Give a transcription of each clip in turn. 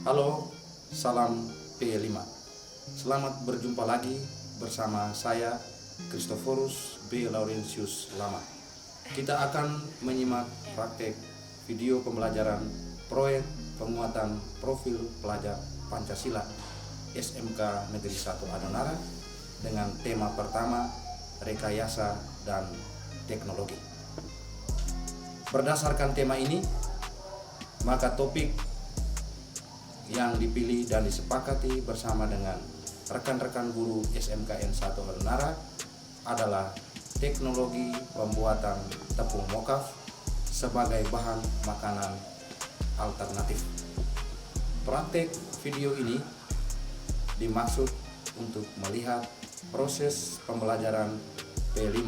Halo, salam P5. Selamat berjumpa lagi bersama saya Christophorus B. Laurentius Lama. Kita akan menyimak praktek video pembelajaran proyek penguatan profil pelajar Pancasila SMK Negeri 1 Adonara dengan tema pertama rekayasa dan teknologi. Berdasarkan tema ini, maka topik yang dipilih dan disepakati bersama dengan rekan-rekan guru SMKN 1 Adonara adalah teknologi pembuatan tepung mokaf sebagai bahan makanan alternatif. Praktek video ini dimaksud untuk melihat proses pembelajaran P5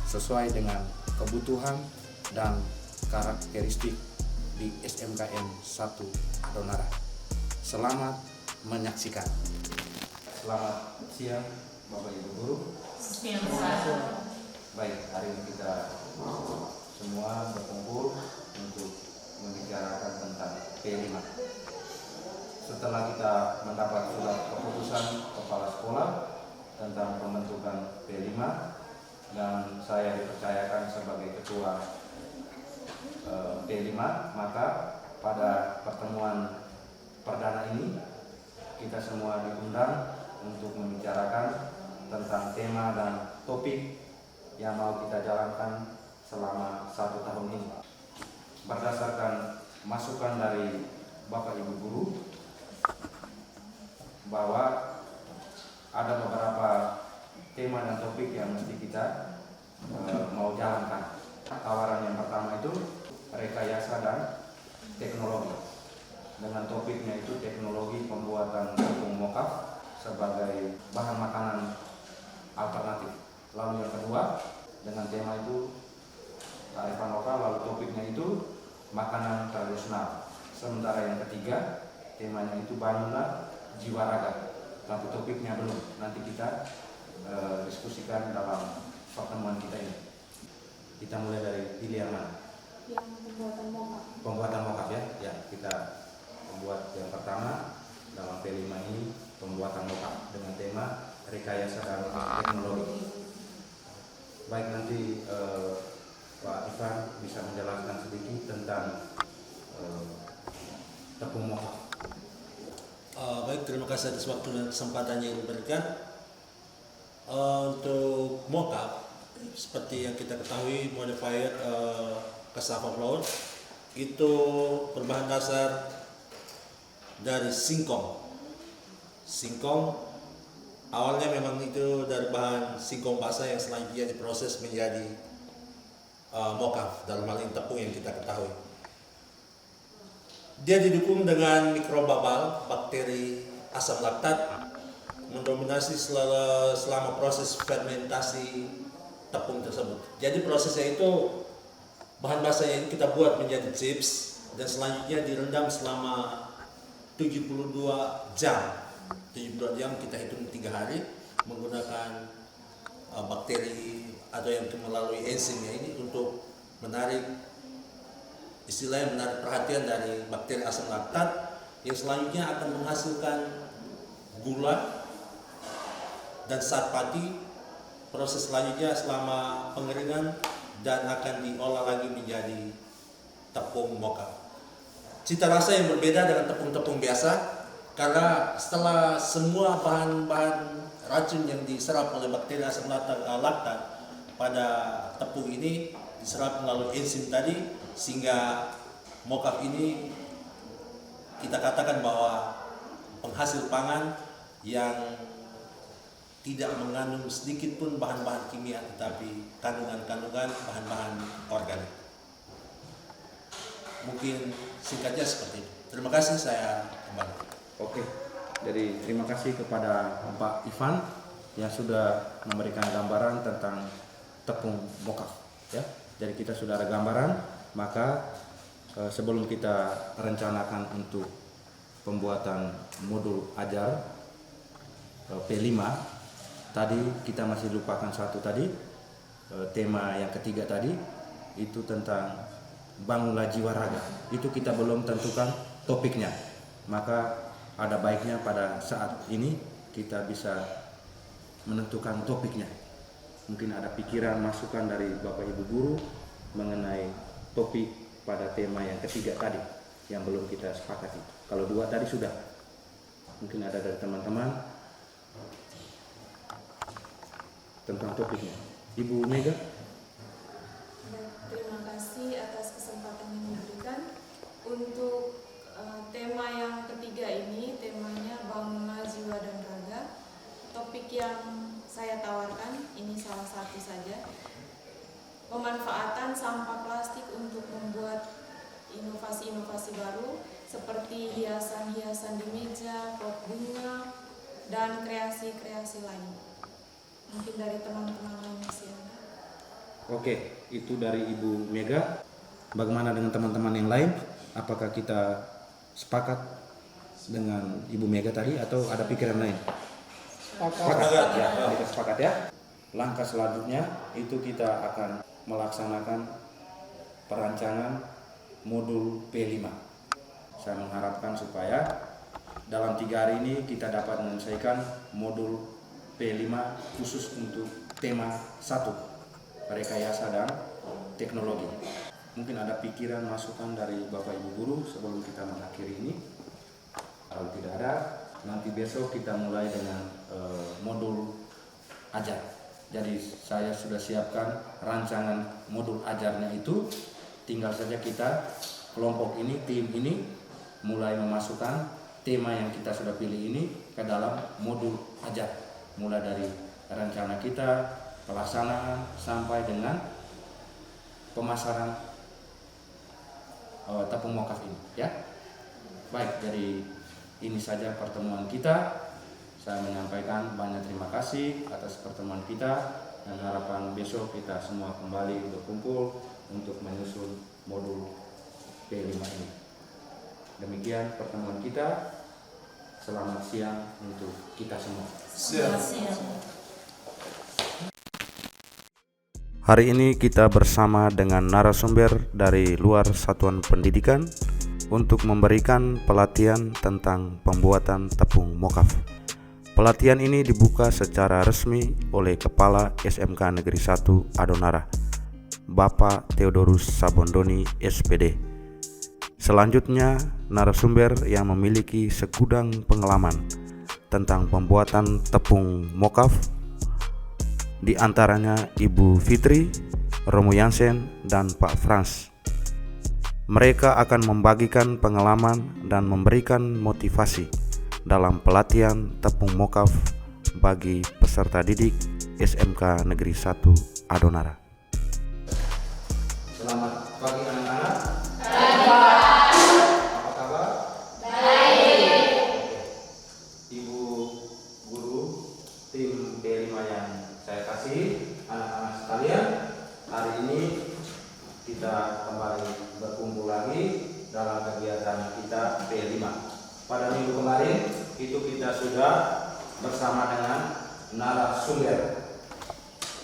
sesuai dengan kebutuhan dan karakteristik di SMKN 1 Adonara. Selamat menyaksikan. Selamat siang Bapak Ibu Guru. Baik, hari ini kita semua berkumpul untuk membicarakan tentang P5. Setelah kita mendapat surat keputusan Kepala Sekolah tentang pembentukan P5 dan saya dipercayakan sebagai Ketua P5, maka pada pertemuan perdana ini kita semua diundang untuk membicarakan tentang tema dan topik yang mau kita jalankan selama 1 tahun ini. Berdasarkan masukan dari Bapak Ibu Guru bahwa ada beberapa tema dan topik yang mesti kita mau jalankan. Tawaran yang pertama itu rekayasa dan teknologi. Dengan topiknya itu teknologi pembuatan tepung mokaf sebagai bahan makanan alternatif. Lalu yang kedua dengan tema itu kearifan lokal, lalu topiknya itu makanan tradisional. Sementara yang ketiga temanya itu bangunlah jiwa raga. Tapi topiknya belum, nanti kita diskusikan dalam pertemuan kita ini. Kita mulai dari pilih yang mana? Yang pembuatan mokaf. Pembuatan mokaf ya. Ya, kita membuat yang pertama dalam P5 ini pembuatan mokaf dengan tema rekayasa dan teknologi. Baik, nanti Pak Ivan bisa menjelaskan sedikit tentang tepung mokaf. Baik, terima kasih atas waktu dan kesempatan yang diberikan. Untuk mokaf, seperti yang kita ketahui, modified cassava flour itu berbahan dasar dari singkong. Singkong awalnya memang itu dari bahan singkong basah yang selanjutnya diproses menjadi mokaf, dalam hal ini tepung yang kita ketahui. Dia didukung dengan mikrobabal bakteri asam laktat mendominasi selama proses fermentasi tepung tersebut. Jadi prosesnya itu bahan basahnya ini kita buat menjadi chips dan selanjutnya direndam selama 72 jam. 72 jam kita hitung 3 hari menggunakan bakteri atau yang melalui enzimnya ini untuk menarik perhatian dari bakteri asam laktat yang selanjutnya akan menghasilkan gula dan zat pati. Proses selanjutnya selama pengeringan dan akan diolah lagi menjadi tepung mokaf. Cita rasa yang berbeda dengan tepung-tepung biasa karena setelah semua bahan-bahan racun yang diserap oleh bakteri asam laktat pada tepung ini diserap melalui enzim tadi, sehingga mokaf ini kita katakan bahwa penghasil pangan yang tidak mengandung sedikit pun bahan-bahan kimia, tetapi kandungan-kandungan bahan-bahan organik. Mungkin singkatnya seperti itu. Terima kasih, saya kembali. Oke, jadi terima kasih kepada Pak Ivan yang sudah memberikan gambaran tentang tepung mokaf. Ya, jadi kita sudah ada gambaran, maka sebelum kita rencanakan untuk pembuatan modul ajar P5, tadi kita masih lupakan satu tadi, tema yang ketiga tadi itu tentang bangunlah jiwa raga. Itu kita belum tentukan topiknya. maka ada baiknya pada saat ini kita bisa menentukan topiknya. Mungkin ada pikiran, masukan dari Bapak Ibu guru mengenai topik pada tema yang ketiga tadi yang belum kita sepakati. Kalau 2 tadi sudah. Mungkin ada dari teman-teman tentang topiknya. Ibu Mega. Terima kasih atas kesempatan yang diberikan. Untuk tema yang ketiga ini, temanya bangunlah jiwa dan raga. Topik yang saya tawarkan ini salah satu saja. Pemanfaatan sampah plastik untuk membuat inovasi-inovasi baru seperti hiasan-hiasan di meja, pot bunga, dan kreasi-kreasi lain. Mungkin dari teman-teman lain masih ada. Oke, itu dari Ibu Mega. Bagaimana dengan teman-teman yang lain? Apakah kita sepakat dengan Ibu Mega tadi atau ada pikiran lain? Sepakat ya, kita sepakat ya. Langkah selanjutnya itu kita akan melaksanakan perancangan modul P5. Saya mengharapkan supaya dalam 3 hari ini kita dapat menyelesaikan modul P5 khusus untuk tema 1, rekayasa dan teknologi. Mungkin ada pikiran, masukan dari Bapak Ibu guru sebelum kita mengakhiri ini. Kalau tidak ada, nanti besok kita mulai dengan modul ajar. Jadi saya sudah siapkan rancangan modul ajarnya itu. Tinggal saja kita kelompok ini, tim ini mulai memasukkan tema yang kita sudah pilih ini ke dalam modul ajar. Mulai dari rencana kita, pelaksanaan sampai dengan pemasaran tepung mokaf ini ya. Baik, jadi ini saja pertemuan kita. Saya menyampaikan banyak terima kasih atas pertemuan kita dan harapan besok kita semua kembali berkumpul untuk menyusun modul P5 ini. Demikian pertemuan kita. Selamat siang untuk kita semua. Hari ini kita bersama dengan narasumber dari luar satuan pendidikan untuk memberikan pelatihan tentang pembuatan tepung mokaf. Pelatihan ini dibuka secara resmi oleh Kepala SMK Negeri 1 Adonara, Bapak Theodorus Sabondoni SPD. Selanjutnya, narasumber yang memiliki segudang pengalaman tentang pembuatan tepung mokaf, di antaranya Ibu Fitri, Romo Yansen, dan Pak Frans. Mereka akan membagikan pengalaman dan memberikan motivasi dalam pelatihan tepung mokaf bagi peserta didik SMK Negeri 1 Adonara. Selamat pagi anak-anak. Apa kabar? Baik. Ibu guru, tim D5 yang saya kasih, anak-anak sekalian, hari ini kita kembali berkumpul lagi dalam kegiatan kita P5. Pada minggu kemarin itu kita sudah bersama dengan narasumber.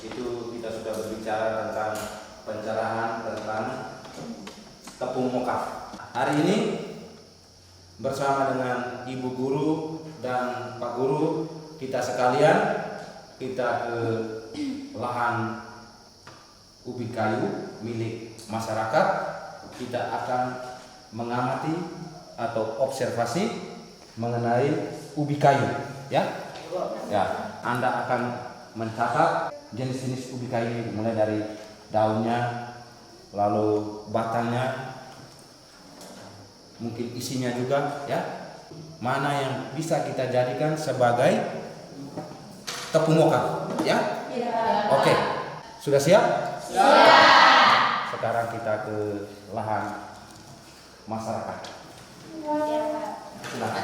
Itu kita sudah berbicara tentang pencerahan tentang tepung mokaf. Hari ini bersama dengan Ibu Guru dan Pak Guru kita sekalian, kita ke lahan ubi kayu milik masyarakat. Kita akan mengamati atau observasi mengenai ubi kayu, ya. Ya, Anda akan mencatat jenis-jenis ubi kayu ini, mulai dari daunnya, lalu batangnya, mungkin isinya juga, ya. Mana yang bisa kita jadikan sebagai tepung mokaf, ya? Oke. Sudah siap? Siap. Sekarang kita ke lahan masyarakat. Silakan.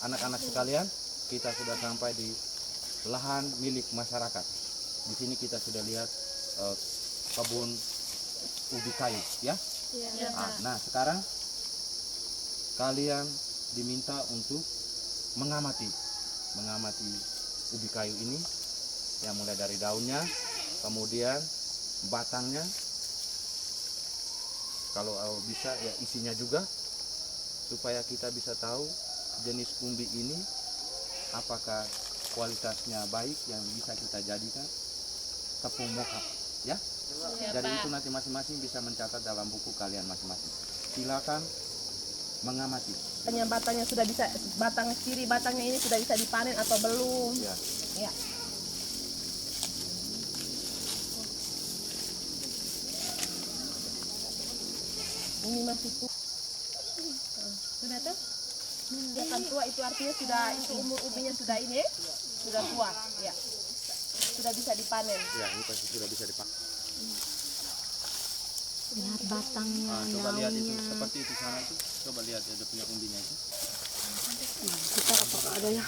Anak-anak sekalian, kita sudah sampai di lahan milik masyarakat. Di sini kita sudah lihat kebun ubi kayu, ya? Nah, sekarang kalian diminta untuk mengamati ubi kayu ini, yang mulai dari daunnya, kemudian batangnya, kalau bisa ya isinya juga, supaya kita bisa tahu jenis umbi ini apakah kualitasnya baik yang bisa kita jadikan tepung mokaf ya. Jadi itu nanti masing-masing bisa mencatat dalam buku kalian masing-masing. Silakan mengamati. Batangnya sudah bisa, batang kiri batangnya ini sudah bisa dipanen atau belum? Ya. Ya. Ini masih sudah tuh? Ya kan tua, itu artinya sudah, itu umur ubinya sudah ini, sudah tua, ya. Sudah bisa dipanen. Ya, ini pasti sudah bisa dipanen. Lihat batangnya, Coba lihat itu daunnya. seperti itu sana itu. Coba lihat ya, dia punya umbinya itu. Kita apakah ada ya?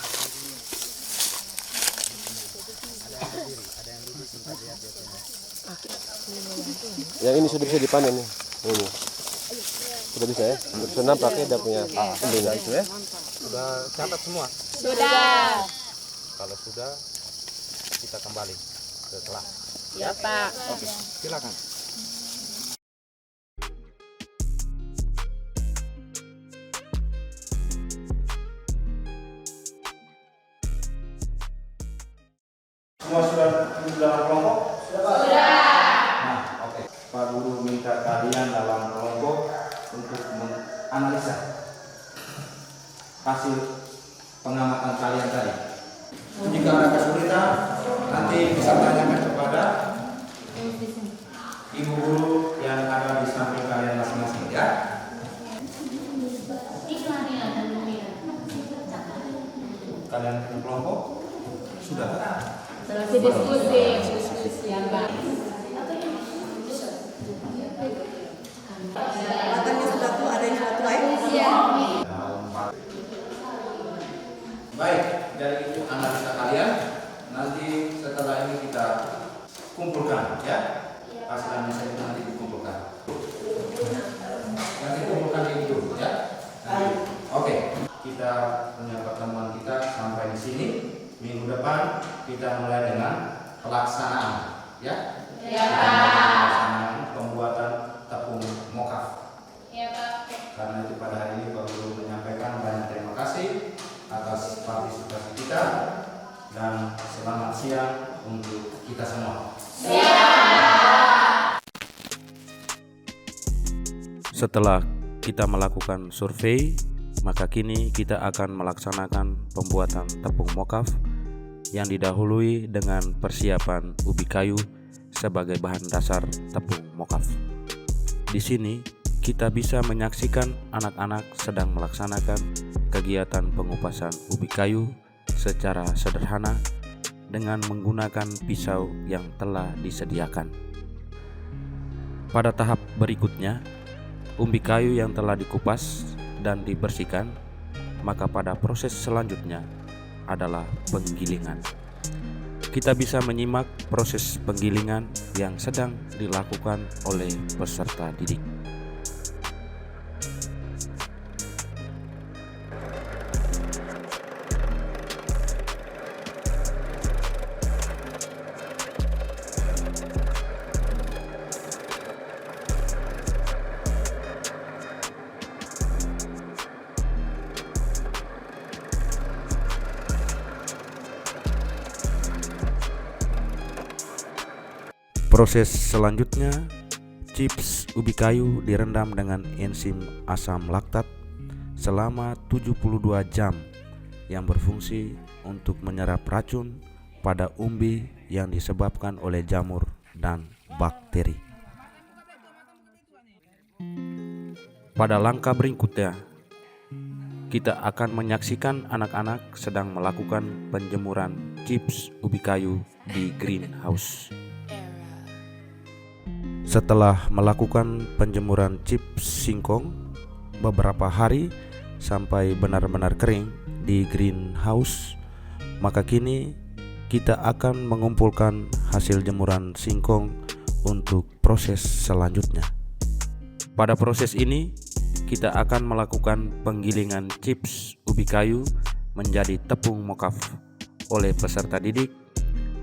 Yang ini sudah bisa dipanen nih. Ini. Sudah bisa ya. Untuk nampaknya dia punya umbinya itu ya. Sudah catat semua? Sudah. Kalau sudah, kita kembali ke kelas. Ya, Pak. Oke, silakan. Semua sudah duduk dalam kelompok? Sudah. Nah, oke. Pak Guru minta kalian dalam kelompok untuk menganalisa hasil pengamatan kalian tadi. Jika ada kesulitan, nanti bisa tanyakan kepada ibu guru yang ada di samping kalian masing-masing ya. Kalian punya kelompok? Sudah. Diskusi ya Pak. Batangnya sudah tua, ada yang sudah tua ya? Baik, dari itu analisa kalian. Nanti setelah ini kita kumpulkan ya. Hasil analisa itu nanti dikumpulkan. Nanti kumpulkan itu ya. Oke, kita punya pertemuan kita sampai di sini. Minggu depan kita mulai dengan pelaksanaan ya. Pelaksanaan pembuatan tepung mokaf. Karena itu pada hari ini Pak Guru menyampaikan banyak terima kasih atas partisipasi kita dan selamat siang untuk kita semua. Setelah kita melakukan survei, maka kini kita akan melaksanakan pembuatan tepung mokaf yang didahului dengan persiapan ubi kayu sebagai bahan dasar tepung mokaf. Di sini kita bisa menyaksikan anak-anak sedang melaksanakan kegiatan pengupasan ubi kayu secara sederhana dengan menggunakan pisau yang telah disediakan. Pada tahap berikutnya, umbi kayu yang telah dikupas dan dibersihkan, maka pada proses selanjutnya adalah penggilingan. Kita bisa menyimak proses penggilingan yang sedang dilakukan oleh peserta didik. Proses selanjutnya, chips ubi kayu direndam dengan enzim asam laktat selama 72 jam yang berfungsi untuk menyerap racun pada umbi yang disebabkan oleh jamur dan bakteri. Pada langkah berikutnya, kita akan menyaksikan anak-anak sedang melakukan penjemuran chips ubi kayu di greenhouse. Setelah melakukan penjemuran chips singkong beberapa hari sampai benar-benar kering di greenhouse, maka kini kita akan mengumpulkan hasil jemuran singkong untuk proses selanjutnya. Pada proses ini, kita akan melakukan penggilingan chips ubi kayu menjadi tepung mokaf oleh peserta didik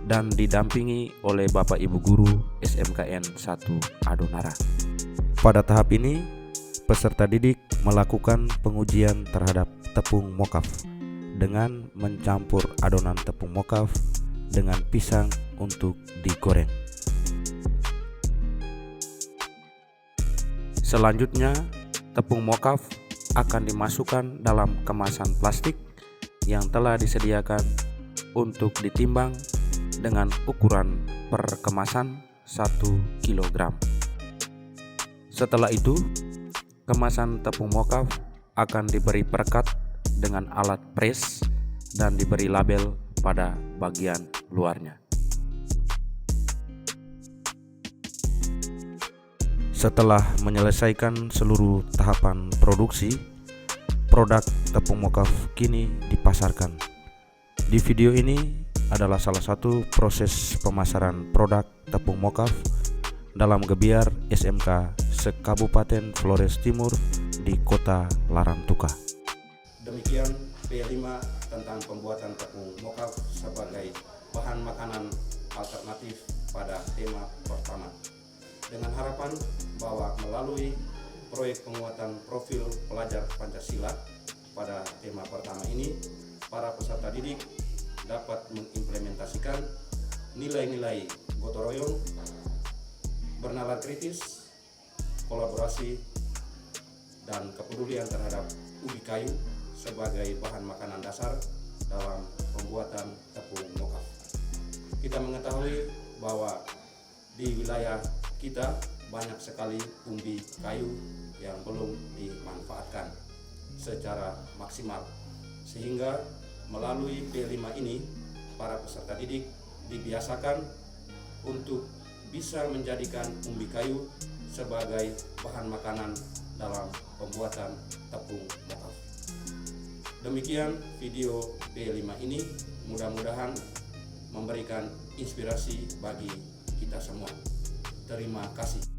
dan didampingi oleh Bapak Ibu Guru SMKN 1 Adonara. Pada tahap ini, peserta didik melakukan pengujian terhadap tepung mokaf dengan mencampur adonan tepung mokaf dengan pisang untuk digoreng. Selanjutnya, tepung mokaf akan dimasukkan dalam kemasan plastik yang telah disediakan untuk ditimbang dengan ukuran per kemasan 1 kg. Setelah itu, kemasan tepung mokaf akan diberi perekat dengan alat press dan diberi label pada bagian luarnya. Setelah menyelesaikan seluruh tahapan produksi, produk tepung mokaf kini dipasarkan. Di video ini adalah salah satu proses pemasaran produk tepung mokaf dalam gebiar SMK se-Kabupaten Flores Timur di Kota Larantuka. Demikian P5 tentang pembuatan tepung mokaf sebagai bahan makanan alternatif pada tema pertama. Dengan harapan bahwa melalui proyek penguatan profil pelajar Pancasila pada tema pertama ini, para peserta didik dapat mengimplementasikan nilai-nilai gotong royong, bernalar kritis, kolaborasi, dan kepedulian terhadap ubi kayu sebagai bahan makanan dasar dalam pembuatan tepung mokaf. Kita mengetahui bahwa di wilayah kita banyak sekali umbi kayu yang belum dimanfaatkan secara maksimal, sehingga melalui P5 ini para peserta didik dibiasakan untuk bisa menjadikan umbi kayu sebagai bahan makanan dalam pembuatan tepung mokaf. Demikian video P5 ini, mudah-mudahan memberikan inspirasi bagi kita semua. Terima kasih.